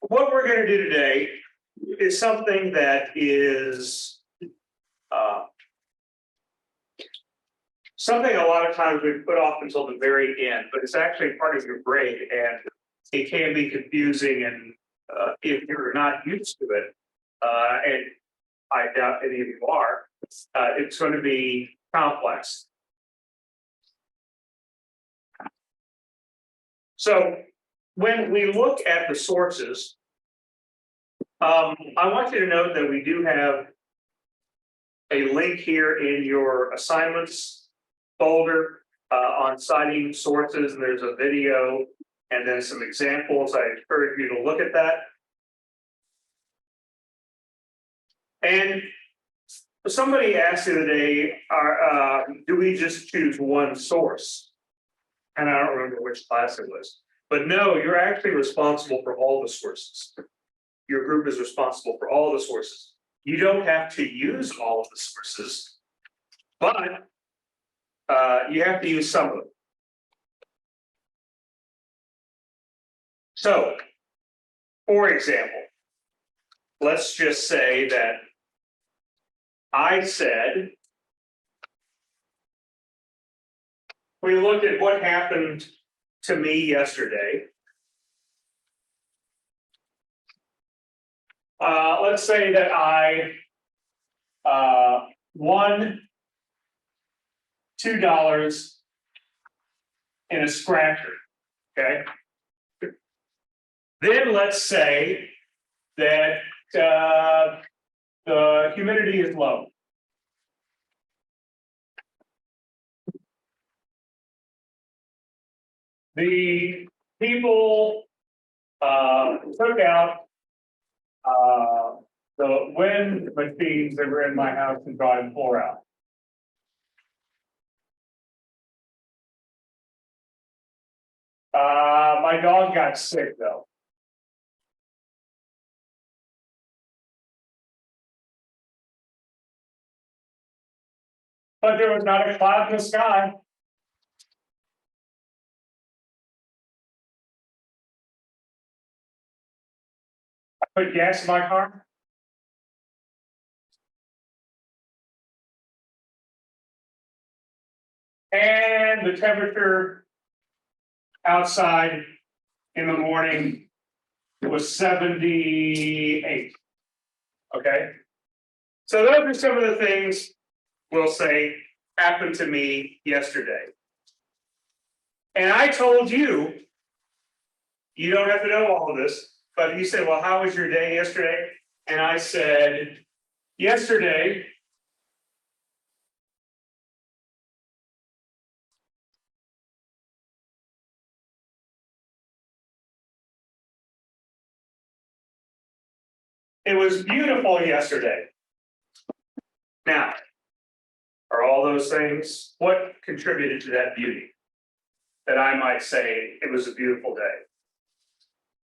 what we're going to do today is something that is something a lot of times we put off until the very end, but it's actually part of your grade, and it can be confusing. And if you're not used to it, and I doubt any of you are, it's going to be complex. So when we look at the sources, I want you to note that we do have a link here in your assignments folder on citing sources. There's a video and then some examples. I encourage you to look at that. And somebody asked the other day, do we just choose one source? And I don't remember which class it was. But no, you're actually responsible for all the sources. Your group is responsible for all the sources. You don't have to use all of the sources, but you have to use some of them. So, for example, let's just say that I said, we looked at what happened to me yesterday. Let's say that I won $2 in a scratcher, okay? Then let's say that the humidity is low. The people took out the wind machines that were in my house and dry the floor out. My dog got sick though. But there was not a cloud in the sky. I put gas in my car. And the temperature outside in the morning was 78. Okay. So those are some of the things we'll say happened to me yesterday. And I told you, you don't have to know all of this, but you said, well, how was your day yesterday? And I said, yesterday, it was beautiful yesterday. Now, are all those things, what contributed to that beauty? That I might say it was a beautiful day.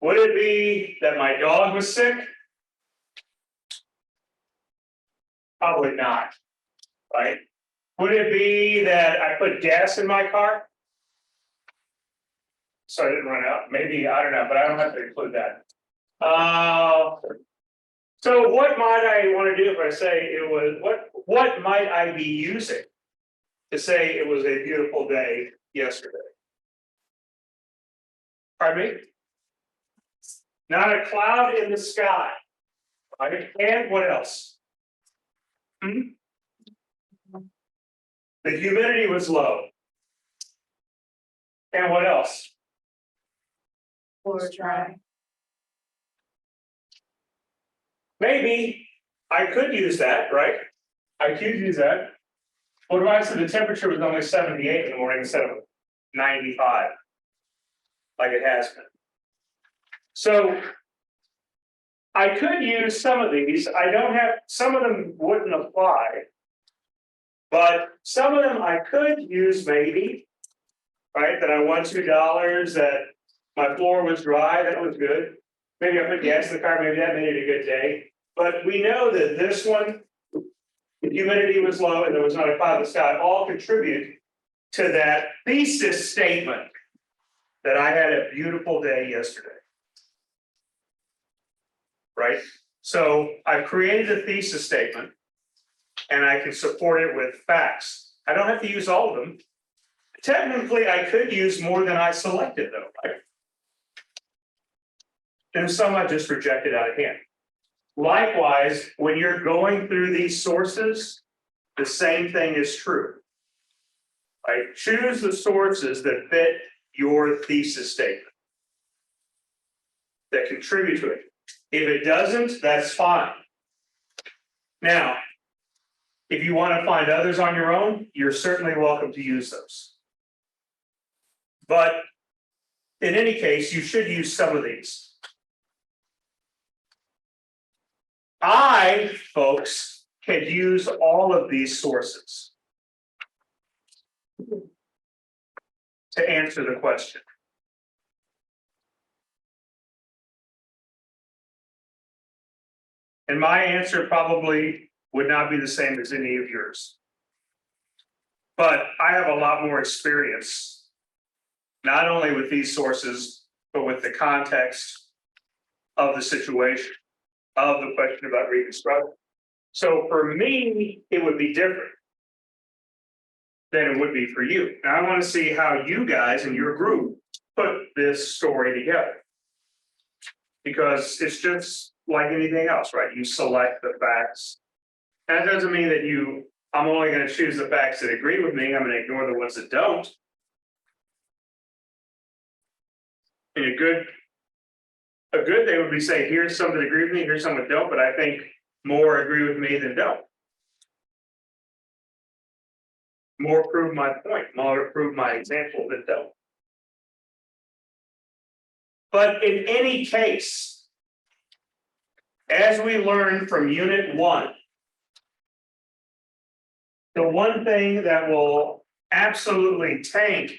Would it be that my dog was sick? Probably not, right? Would it be that I put gas in my car? So I didn't run out. Maybe, I don't know, but I don't have to include that. So what might I want to do if I say it was, what might I be using to say it was a beautiful day yesterday? Pardon me? Not a cloud in the sky. Right? And what else? The humidity was low. And what else? Floor dry. Maybe I could use that, right? I could use that. What if I said the temperature was only 78 in the morning instead of 95, like it has been? So I could use some of these. I don't have, some of them wouldn't apply, but some of them I could use maybe, right? That I won $2, that my floor was dry, that was good. Maybe I put gas in the car, maybe that made it a good day. But we know that this one, the humidity was low and there was not a cloud in the sky, all contribute to that thesis statement that I had a beautiful day yesterday. right? So I've created a thesis statement and I can support it with facts. I don't have to use all of them. Technically, I could use more than I selected though, right? And some I just rejected out of hand. Likewise, when you're going through these sources, the same thing is true. Right? Choose the sources that fit your thesis statement, that contribute to it. If it doesn't, that's fine. Now, if you want to find others on your own, you're certainly welcome to use those. But in any case, you should use some of these. I, folks, can use all of these sources to answer the question. And my answer probably would not be the same as any of yours. But I have a lot more experience, not only with these sources, but with the context of the situation, of the question about reconstruction. So for me, it would be different than it would be for you. Now I want to see how you guys in your group put this story together. Because it's just like anything else, right? You select the facts. That doesn't mean that I'm only going to choose the facts that agree with me. I'm going to ignore the ones that don't. And a good thing would be say, here's some that agree with me, here's some that don't, but I think more agree with me than don't. More prove my point, more prove my example than don't. But in any case, as we learned from Unit 1, the one thing that will absolutely tank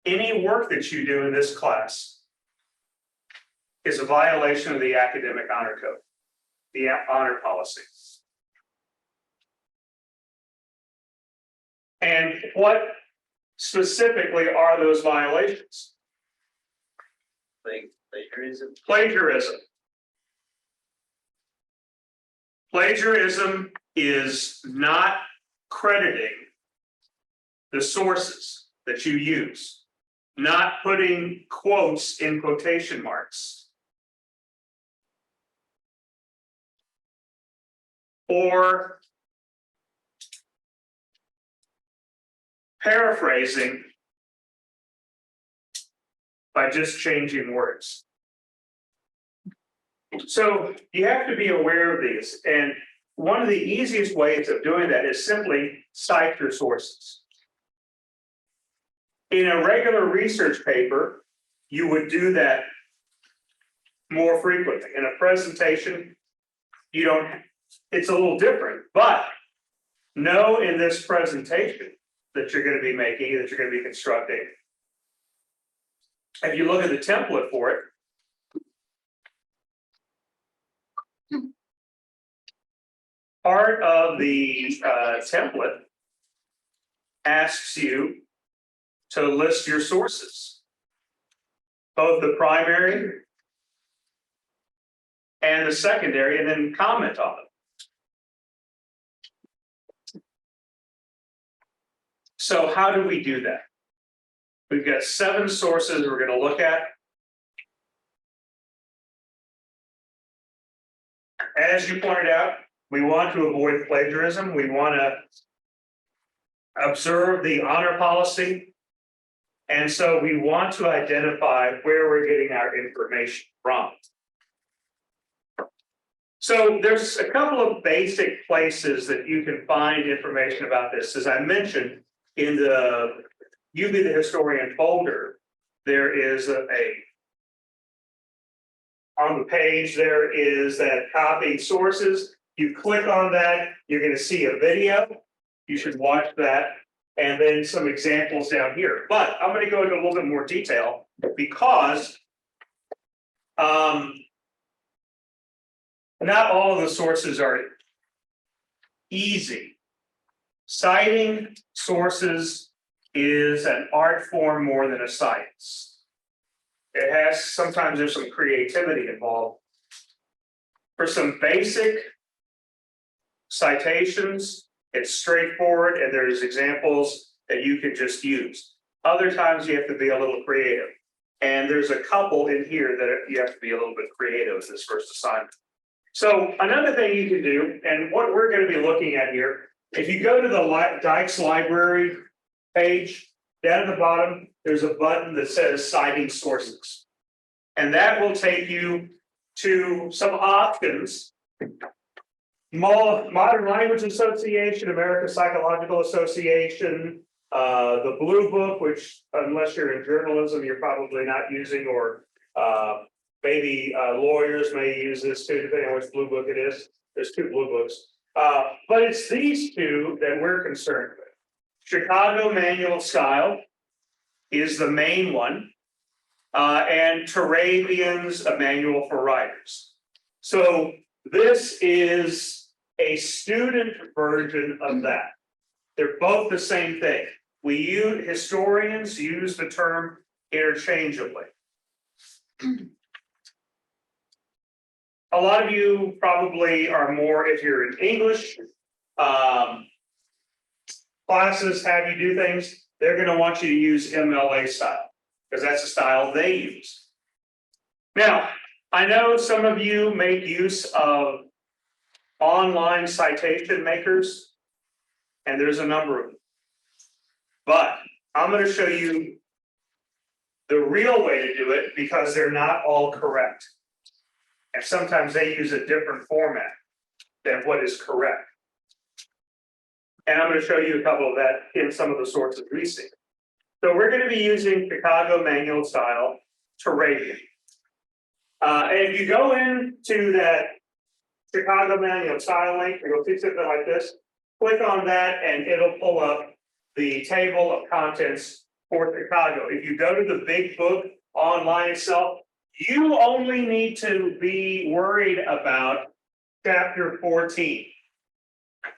any work that you do in this class is a violation of the academic honor code, the honor policy. And what specifically are those violations? Plagiarism. Plagiarism. Plagiarism is not crediting the sources that you use, not putting quotes in quotation marks, or paraphrasing by just changing words. So you have to be aware of these. And one of the easiest ways of doing that is simply cite your sources. In a regular research paper, you would do that more frequently. In a presentation, you don't, it's a little different, but know in this presentation that you're going to be making, that you're going to be constructing. If you look at the template for it, part of the template asks you to list your sources, both the primary and the secondary, and then comment on them. So how do we do that? We've got 7 sources we're going to look at. As you pointed out, we want to avoid plagiarism. We want to observe the honor policy. And so we want to identify where we're getting our information from. So there's a couple of basic places that you can find information about this. As I mentioned, in the YB the Historian folder, there is on the page, there is that copied sources. You click on that, you're going to see a video. You should watch that. And then some examples down here. But I'm going to go into a little bit more detail because not all of the sources are easy. Citing sources is an art form more than a science. It has, sometimes there's some creativity involved. For some basic citations, it's straightforward and there's examples that you can just use. Other times you have to be a little creative. And there's a couple in here that you have to be a little bit creative in this first assignment. So another thing you can do, and what we're going to be looking at here, if you go to the Dykes Library page, down at the bottom, there's a button that says Citing Sources. And that will take you to some options. Modern Language Association, American Psychological Association, the Blue Book, which unless you're in journalism, you're probably not using, or maybe lawyers may use this too, depending on which Blue Book it is. There's two Blue Books. But it's these two that we're concerned with. Chicago Manual Style is the main one, and Turabian's A Manual for Writers. So this is a student version of that. They're both the same thing. Historians use the term interchangeably. A lot of you probably are more, if you're in English, classes have you do things, they're going to want you to use MLA style, because that's the style they use. Now, I know some of you make use of online citation makers, and there's a number of them. But I'm going to show you the real way to do it, because they're not all correct. And sometimes they use a different format than what is correct. And I'm going to show you a couple of that in some of the sources we see. So we're going to be using Chicago Manual Style Turabian. And if you go into that Chicago Manual Style link, you'll see something like this. Click on that and it'll pull up the table of contents for Chicago. If you go to the big book online itself, you only need to be worried about chapter 14.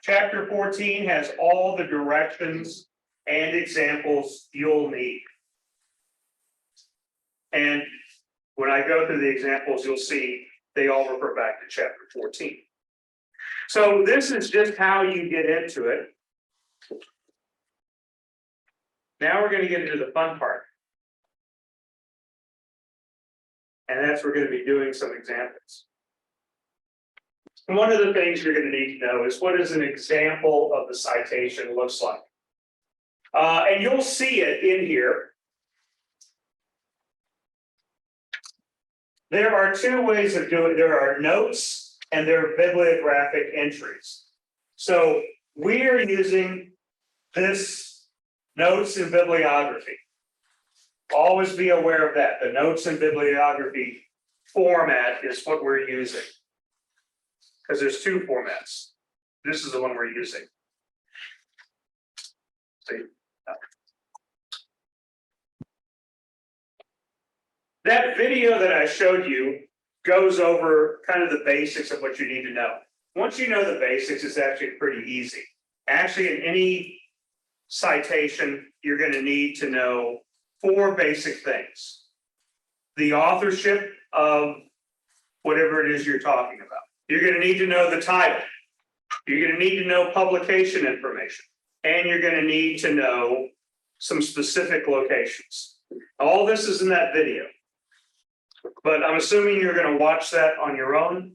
Chapter 14 has all the directions and examples you'll need. And when I go through the examples, you'll see they all refer back to chapter 14. So this is just how you get into it. Now we're going to get into the fun part. And that's we're going to be doing some examples. And one of the things you're going to need to know is what does an example of the citation looks like. And you'll see it in here. There are two ways of doing it. There are notes and there are bibliographic entries. So we are using this notes and bibliography. Always be aware of that. The notes and bibliography format is what we're using. Because there's two formats. This is the one we're using. See? That video that I showed you goes over kind of the basics of what you need to know. Once you know the basics, it's actually pretty easy. Actually, in any citation, you're going to need to know 4 basic things. The authorship of whatever it is you're talking about. You're going to need to know the title. You're going to need to know publication information. And you're going to need to know some specific locations. All this is in that video. But I'm assuming you're going to watch that on your own.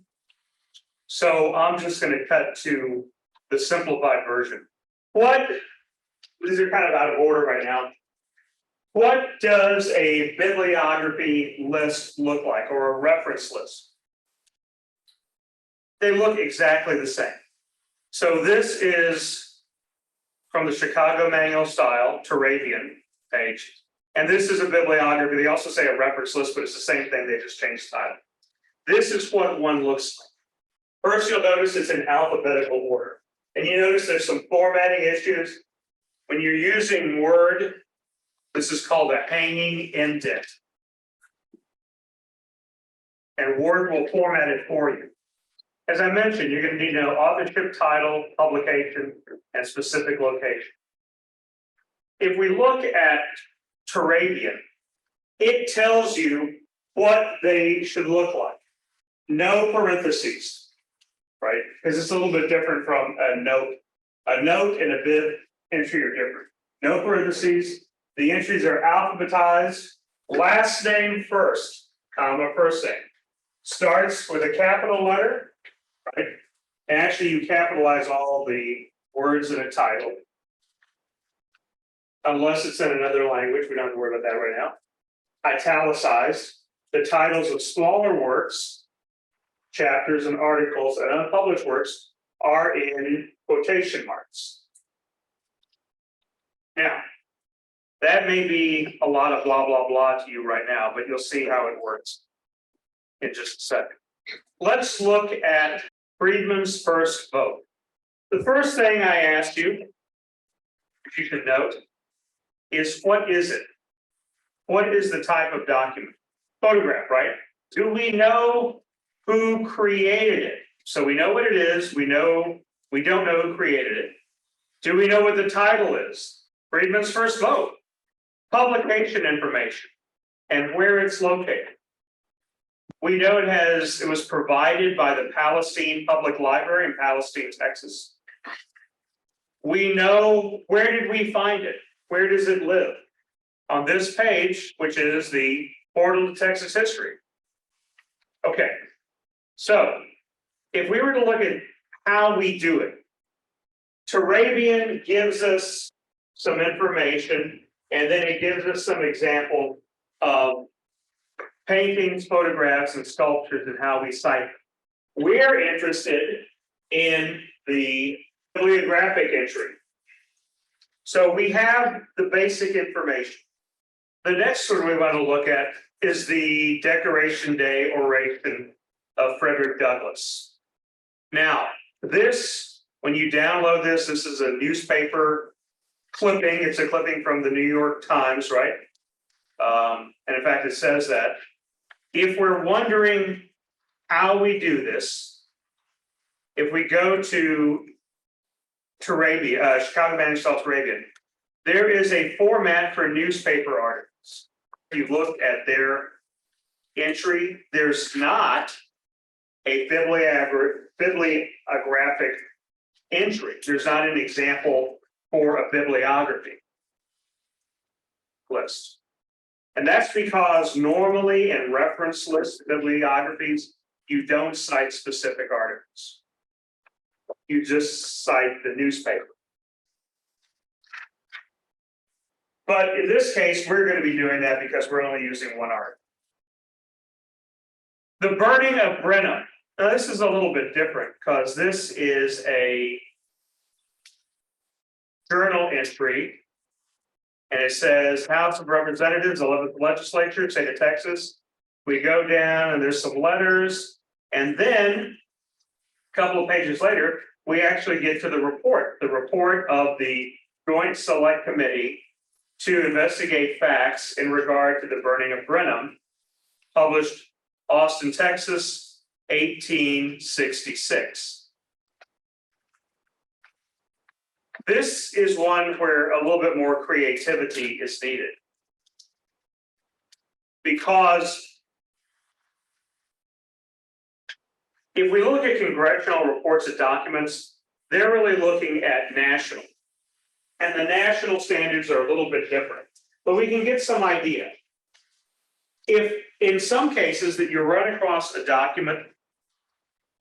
So I'm just going to cut to the simplified version. These are kind of out of order right now. What does a bibliography list look like, or a reference list? They look exactly the same. So this is from the Chicago Manual Style Turabian page. And this is a bibliography. They also say a reference list, but it's the same thing. They just changed the title. This is what one looks like. First, you'll notice it's in alphabetical order. And you notice there's some formatting issues. When you're using Word, this is called a hanging indent. And Word will format it for you. As I mentioned, you're going to need to know authorship, title, publication, and specific location. If we look at Turabian, it tells you what they should look like. no parentheses, right? Because it's a little bit different from a note. A note and a bib entry are different. No parentheses. The entries are alphabetized. Last name first, comma, first name. Starts with a capital letter, right? And actually, you capitalize all the words in a title. Unless it's in another language, we don't have to worry about that right now. Italicized. The titles of smaller works, chapters and articles, and unpublished works are in quotation marks. Now, that may be a lot of blah, blah, blah to you right now, but you'll see how it works in just a second. Let's look at Friedman's first vote. The first thing I asked you, if you should note, is what is it? What is the type of document? Photograph, right? Do we know who created it? So we know what it is. We don't know who created it. Do we know what the title is? Friedman's first vote. Publication information and where it's located. We know it was provided by the Palestine Public Library in Palestine, Texas. We know, where did we find it? Where does it live? On this page, which is the Portal to Texas History. Okay, so if we were to look at how we do it, Turabian gives us some information, and then it gives us some example of paintings, photographs, and sculptures and how we cite them. We're interested in the bibliographic entry. So we have the basic information. The next one we want to look at is the Decoration Day oration of Frederick Douglass. Now, this, when you download this, this is a newspaper clipping. It's a clipping from the New York Times, right? And in fact, it says that. If we're wondering how we do this, if we go to Turabian, Chicago Managed Turabian, there is a format for newspaper articles. If you look at their entry, there's not a bibliographic entry. There's not an example for a bibliography list. And that's because normally in reference list bibliographies, you don't cite specific articles. You just cite the newspaper. But in this case, we're going to be doing that because we're only using one article. The burning of Brenham. Now, this is a little bit different because this is a journal entry. And it says House of Representatives, 11th Legislature, state of Texas. We go down and there's some letters. And then a couple of pages later, we actually get to the report of the Joint Select Committee to investigate facts in regard to the burning of Brenham, published Austin, Texas, 1866. This is one where a little bit more creativity is needed. Because if we look at congressional reports and documents, they're really looking at national. And the national standards are a little bit different. But we can get some idea. If in some cases that you run across a document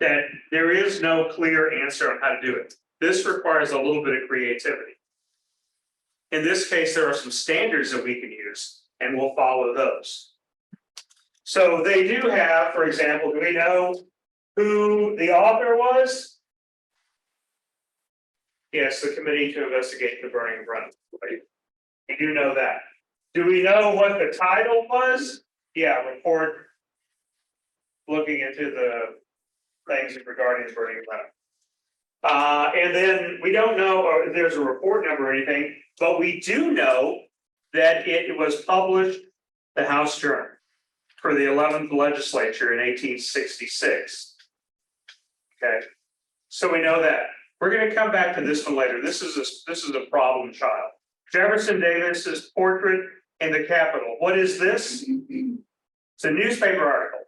that there is no clear answer on how to do it, this requires a little bit of creativity. In this case, there are some standards that we can use, and we'll follow those. So they do have, for example, do we know who the author was? Yes, the Committee to Investigate the Burning of Brenham. Right? You do know that. Do we know what the title was? Yeah, report looking into the things regarding the burning of Brenham. And then we don't know if there's a report number or anything, but we do know that it was published, the House Journal, for the 11th Legislature in 1866. Okay, so we know that. We're going to come back to this one later. This is a problem child. Jefferson Davis's portrait in the Capitol. What is this? It's a newspaper article.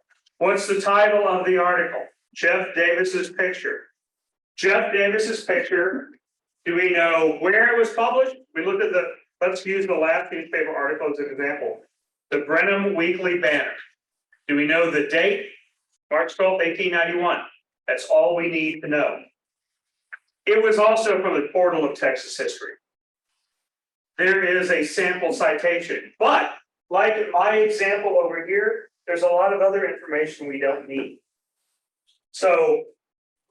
What's the title of the article? Jeff Davis's picture. Jeff Davis's picture. Do we know where it was published? We looked at let's use the last newspaper article as an example. The Brenham Weekly Banner. Do we know the date? March 12th, 1891. That's all we need to know. It was also from the Portal of Texas History. There is a sample citation, but like in my example over here, there's a lot of other information we don't need. So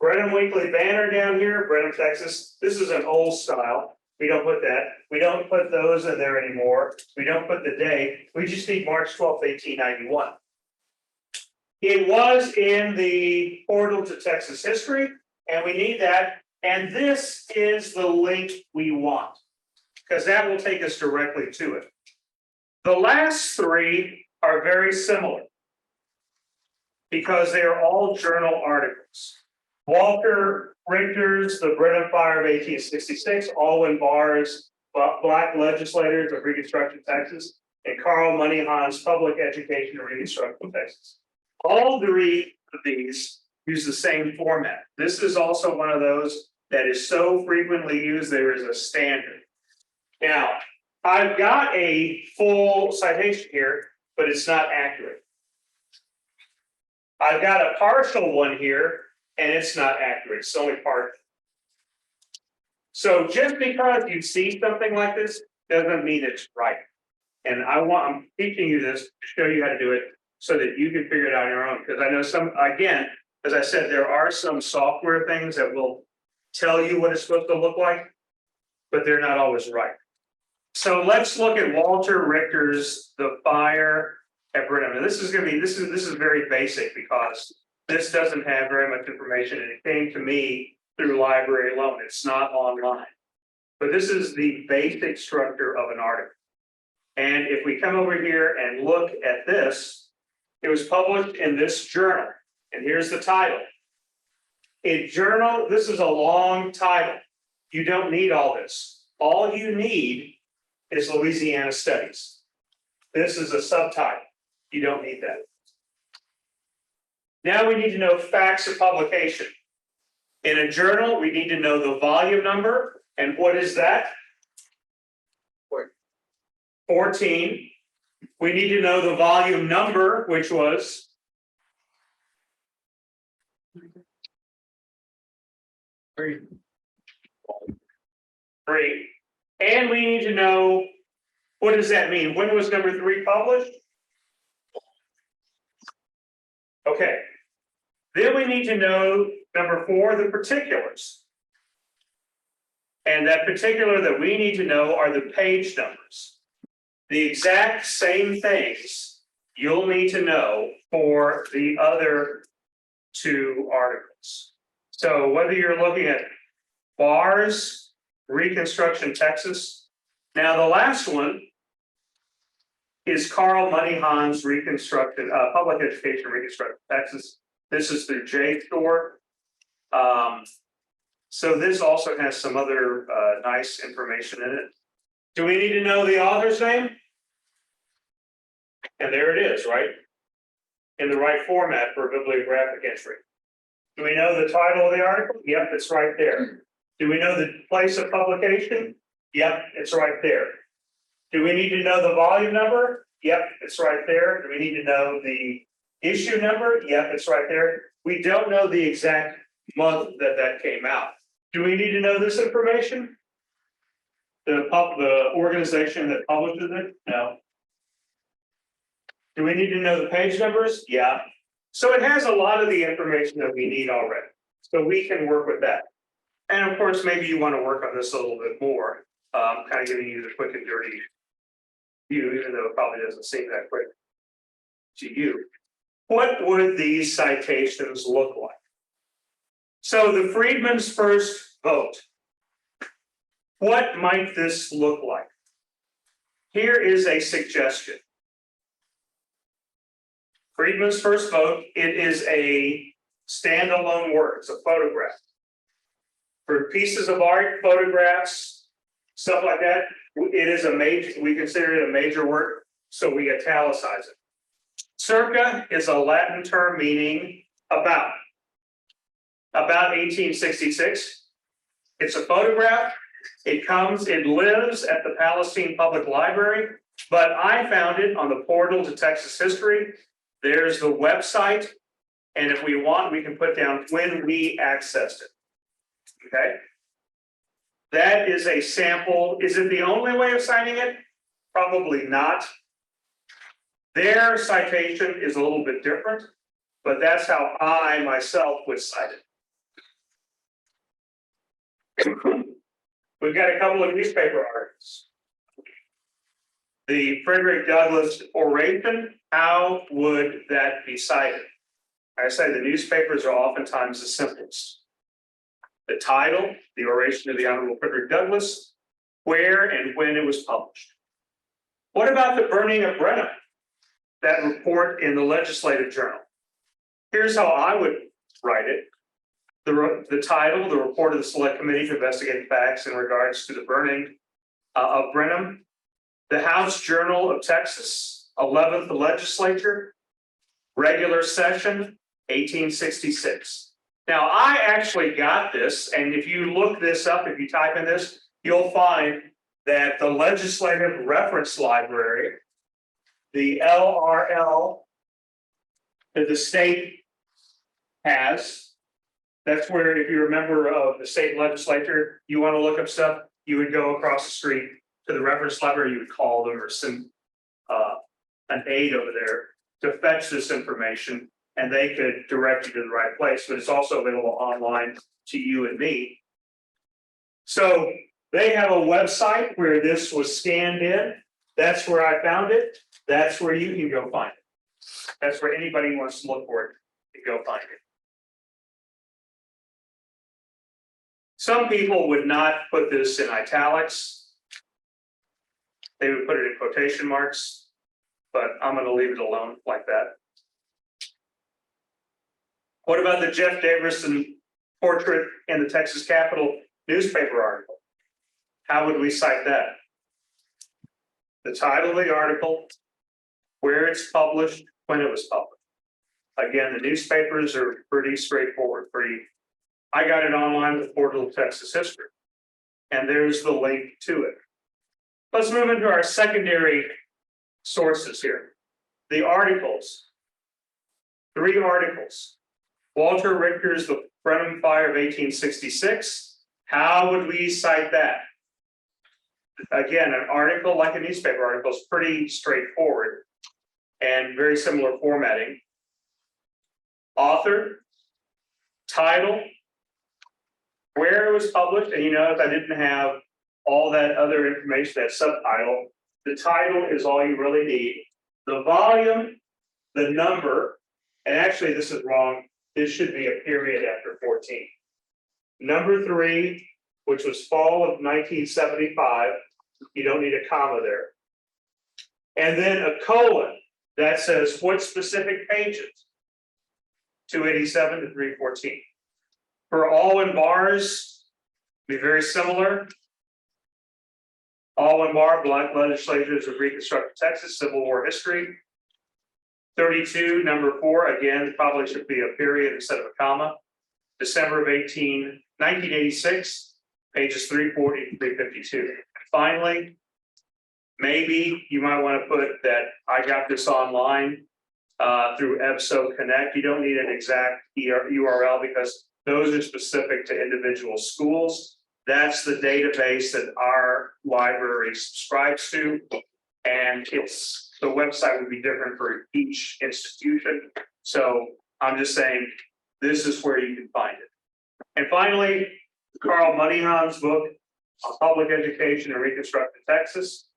Brenham Weekly Banner down here, Brenham, Texas. This is an old style. We don't put that. We don't put those in there anymore. We don't put the date. We just need March 12th, 1891. It was in the Portal to Texas History, and we need that. And this is the link we want, because that will take us directly to it. The last three are very similar because they are all journal articles. Walter Richter's The Brenham Fire of 1866, Alwyn Barr's Black Legislators of Reconstruction Texas, and Carl Moneyhan's Public Education of Reconstruction Texas. All three of these use the same format. This is also one of those that is so frequently used, there is a standard. Now, I've got a full citation here, but it's not accurate. I've got a partial one here, and it's not accurate. It's only part. So just because you see something like this doesn't mean it's right. And I'm teaching you this to show you how to do it so that you can figure it out on your own. Because I know again, as I said, there are some software things that will tell you what it's supposed to look like, but they're not always right. So let's look at Walter Richter's The Fire at Brenham. And this is very basic because this doesn't have very much information, and it came to me through library alone. It's not online. But this is the basic structure of an article. And if we come over here and look at this, it was published in this journal. And here's the title. A journal, this is a long title. You don't need all this. All you need is Louisiana Studies. This is a subtitle. You don't need that. Now we need to know facts of publication. In a journal, we need to know the volume number. And what is that? 14. We need to know the volume number, which was 3. And we need to know, what does that mean? When was number 3 published? Okay. Then we need to know number 4, the particulars. And that particular that we need to know are the page numbers. The exact same things you'll need to know for the other 2 articles. So whether you're looking at Barr's Reconstruction Texas. Now the last one is Carl Moneyhan's Reconstruction, Public Education Reconstruction Texas. This is through JSTOR. So this also has some other nice information in it. Do we need to know the author's name? And there it is, right? In the right format for a bibliographic entry. Do we know the title of the article? Yep, it's right there. Do we know the place of publication? Yep, it's right there. Do we need to know the volume number? Yep, it's right there. Do we need to know the issue number? Yep, it's right there. We don't know the exact month that came out. Do we need to know this information? The organization that publishes it? No. Do we need to know the page numbers? Yeah. So it has a lot of the information that we need already. So we can work with that. And of course, maybe you want to work on this a little bit more, kind of giving you the quick and dirty view, even though it probably doesn't seem that quick to you. What would these citations look like? So the Freedmen's First Vote. What might this look like? Here is a suggestion. Freedmen's First Vote, it is a standalone work, it's a photograph. For pieces of art, photographs, stuff like that, it is a major, we consider it a major work, so we italicize it. Circa is a Latin term meaning about 1866. It's a photograph. It lives at the Palestine Public Library, but I found it on the portal to Texas history. There's the website, and if we want, we can put down when we accessed it. Okay. That is a sample. Is it the only way of citing it? Probably not. Their citation is a little bit different, but that's how I myself would cite it. We've got a couple of newspaper articles. The Frederick Douglass oration, how would that be cited? I say the newspapers are oftentimes the simplest. The title, the oration of the Honorable Frederick Douglass, where and when it was published. What about the burning of Brenham? That report in the Legislative Journal. Here's how I would write it. The title, the report of the Select Committee to investigate facts in regards to the burning of Brenham. The House Journal of Texas, 11th Legislature, regular session, 1866. Now, I actually got this, and if you look this up, if you type in this, you'll find that the Legislative Reference Library, the LRL, that the state has, that's where, if you're a member of the state legislature, you want to look up stuff, you would go across the street to the reference library, you would call them or send an aide over there to fetch this information, and they could direct you to the right place, but it's also available online to you and me. So they have a website where this was scanned in. That's where I found it. That's where you can go find it. That's where anybody who wants to look for it can go find it. Some people would not put this in italics. They would put it in quotation marks, but I'm going to leave it alone like that. What about the Jeff Davison portrait in the Texas Capitol newspaper article? How would we cite that? The title of the article, where it's published, when it was published. Again, the newspapers are pretty straightforward. I got it online with the portal of Texas history, and there's the link to it. Let's move into our secondary sources here. The articles, 3 articles. Walter Richter's The Brenham Fire of 1866. How would we cite that? Again, an article like a newspaper article is pretty straightforward and very similar formatting. Author, title, where it was published, and you notice I didn't have all that other information, that subtitle. The title is all you really need. The volume, the number, and actually this is wrong. This should be a period after 14. Number 3, which was fall of 1975. You don't need a comma there. And then a colon that says what specific pages? 287 to 314. For all in bars, be very similar. All in bar, Black Legislatures of Reconstructed Texas, Civil War History. 32, number 4, again, probably should be a period instead of a comma. December of 1986, pages 340 to 352. Finally, maybe you might want to put that I got this online through EBSO Connect. You don't need an exact URL because those are specific to individual schools. That's the database that our library subscribes to, and the website would be different for each institution. So I'm just saying this is where you can find it. And finally, Carl Moneyhan's book on public education in Reconstructed Texas.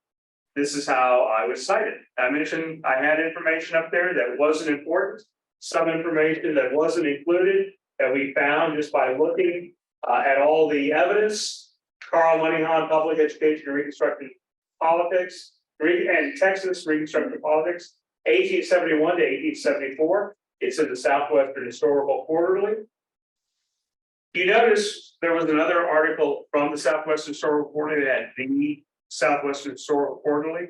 This is how I would cite it. I mentioned I had information up there that wasn't important, some information that wasn't included that we found just by looking at all the evidence. Carl Moneyhan, Public Education and Reconstructed Politics, and Texas Reconstructed Politics, 1871 to 1874. It's in the Southwestern Historical Quarterly. You notice there was another article from the Southwestern Historical Quarterly that had the Southwestern Historical Quarterly.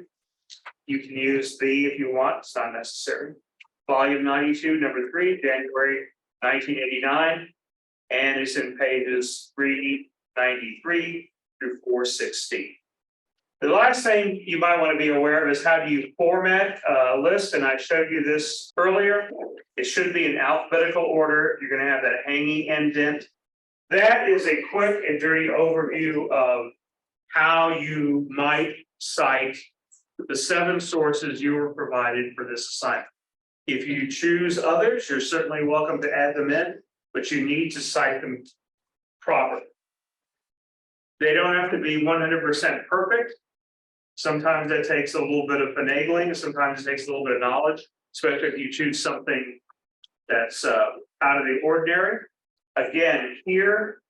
You can use the if you want, it's not necessary. volume 92, number 3, January 1989. And it's in pages 393 through 416. The last thing you might want to be aware of is how do you format a list, and I showed you this earlier. It should be in alphabetical order. You're going to have that hanging indent. That is a quick and dirty overview of how you might cite the 7 sources you were provided for this assignment. If you choose others, you're certainly welcome to add them in, but you need to cite them properly. They don't have to be 100% perfect. Sometimes that takes a little bit of finagling, sometimes it takes a little bit of knowledge, especially if you choose something that's out of the ordinary. Again, here,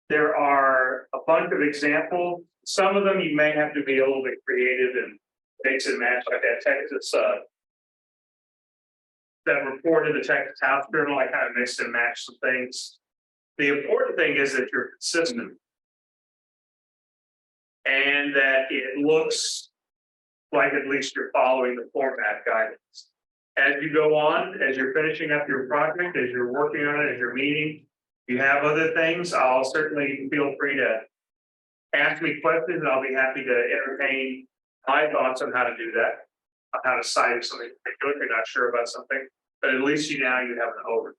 there are a bunch of examples. Some of them you may have to be a little bit creative and mix and match, like that Texas, that report in the Texas House Journal. I kind of mixed and matched some things. The important thing is that you're consistent and that it looks like at least you're following the format guidance. As you go on, as you're finishing up your project, as you're working on it, as you're meeting, you have other things, I'll certainly feel free to ask me questions, and I'll be happy to entertain my thoughts on how to do that, on how to cite something particular if you're not sure about something, but at least you have an overview.